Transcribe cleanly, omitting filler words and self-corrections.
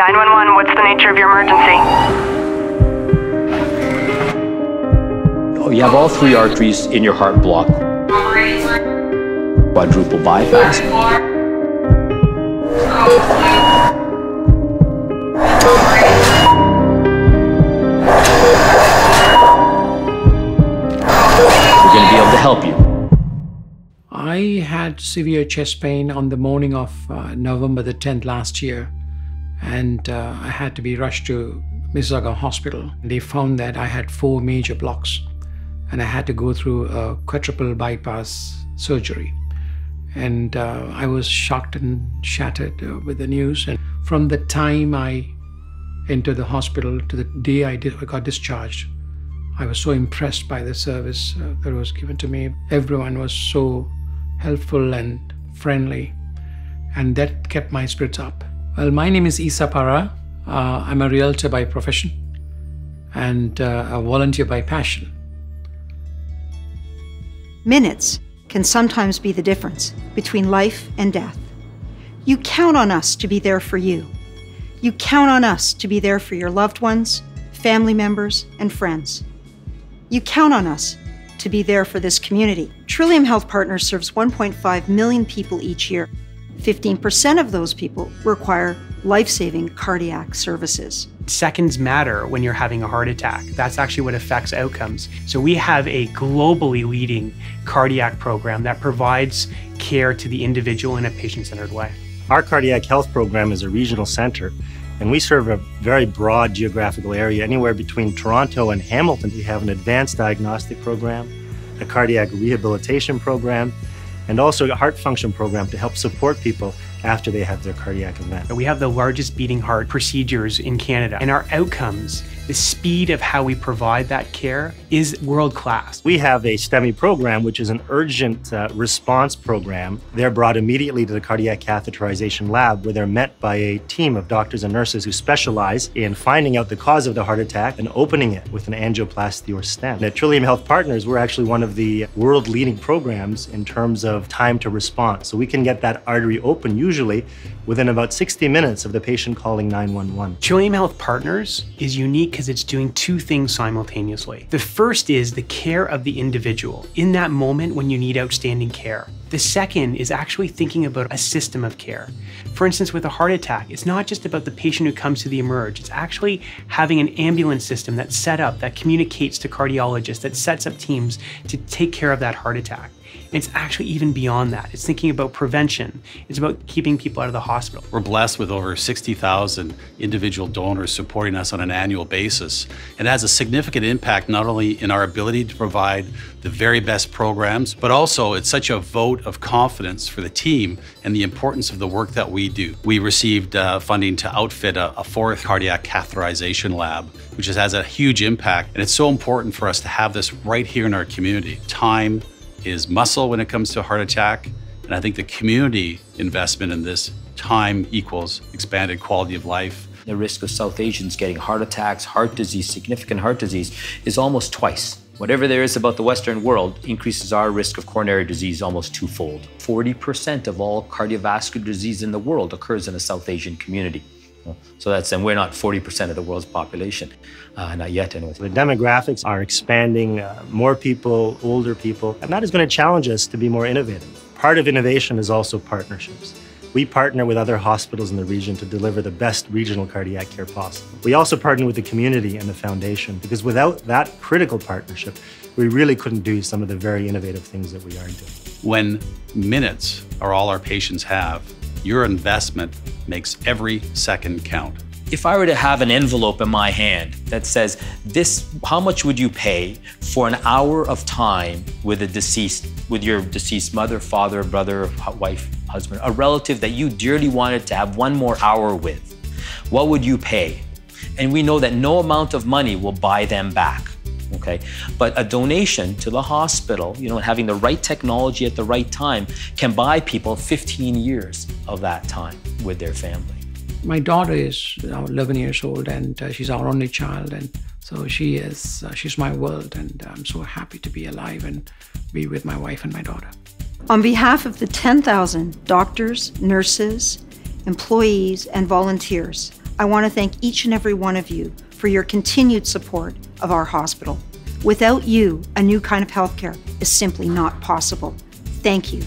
911, what's the nature of your emergency? Oh, you have all three arteries in your heart blocked. Quadruple bypass. We're going to be able to help you. I had severe chest pain on the morning of November the 10th last year, and I had to be rushed to Mississauga Hospital. They found that I had 4 major blocks, and I had to go through a quadruple bypass surgery. And I was shocked and shattered with the news. And from the time I entered the hospital to the day I got discharged, I was so impressed by the service that was given to me. Everyone was so helpful and friendly, and that kept my spirits up. Well, my name is Isa Para. I'm a realtor by profession and a volunteer by passion. Minutes can sometimes be the difference between life and death. You count on us to be there for you. You count on us to be there for your loved ones, family members, and friends. You count on us to be there for this community. Trillium Health Partners serves 1.5 million people each year. 15% of those people require life-saving cardiac services. Seconds matter when you're having a heart attack. That's actually what affects outcomes. So we have a globally leading cardiac program that provides care to the individual in a patient-centered way. Our cardiac health program is a regional center, and we serve a very broad geographical area, anywhere between Toronto and Hamilton. We have an advanced diagnostic program, a cardiac rehabilitation program, and also a heart function program to help support people after they have their cardiac event. We have the largest beating heart procedures in Canada, and our outcomes, the speed of how we provide that care is world-class. We have a STEMI program, which is an urgent response program. They're brought immediately to the cardiac catheterization lab, where they're met by a team of doctors and nurses who specialize in finding out the cause of the heart attack and opening it with an angioplasty or stent. And at Trillium Health Partners, we're actually one of the world-leading programs in terms of time to response. So we can get that artery open usually within about 60 minutes of the patient calling 911. Trillium Health Partners is unique because it's doing 2 things simultaneously. The first is the care of the individual in that moment when you need outstanding care. The second is actually thinking about a system of care. For instance, with a heart attack, it's not just about the patient who comes to the emerge. It's actually having an ambulance system that's set up, that communicates to cardiologists, that sets up teams to take care of that heart attack. And it's actually even beyond that. It's thinking about prevention. It's about keeping people out of the hospital. We're blessed with over 60,000 individual donors supporting us on an annual basis. It has a significant impact not only in our ability to provide the very best programs, but also it's such a vote of confidence for the team and the importance of the work that we do. We received funding to outfit a 4th cardiac catheterization lab, which has a huge impact. And it's so important for us to have this right here in our community. Time is muscle when it comes to a heart attack. And I think the community investment in this time equals expanded quality of life. The risk of South Asians getting heart attacks, heart disease, significant heart disease is almost twice. Whatever there is about the Western world increases our risk of coronary disease almost 2-fold. 40% of all cardiovascular disease in the world occurs in a South Asian community. So and we're not 40% of the world's population, not yet anyway. The demographics are expanding, more people, older people, and that is going to challenge us to be more innovative. Part of innovation is also partnerships. We partner with other hospitals in the region to deliver the best regional cardiac care possible. We also partner with the community and the foundation, because without that critical partnership, we really couldn't do some of the very innovative things that we are doing. When minutes are all our patients have, your investment makes every second count. If I were to have an envelope in my hand that says, how much would you pay for an hour of time with your deceased mother, father, brother, wife, husband, a relative that you dearly wanted to have one more hour with, what would you pay? And we know that no amount of money will buy them back. Okay, but a donation to the hospital, having the right technology at the right time can buy people 15 years of that time with their family. My daughter is now 11 years old, and she's our only child, and so she's my world, and I'm so happy to be alive and be with my wife and my daughter. On behalf of the 10,000 doctors, nurses, employees, and volunteers, I want to thank each and every one of you for your continued support of our hospital. Without you, a new kind of healthcare is simply not possible. Thank you.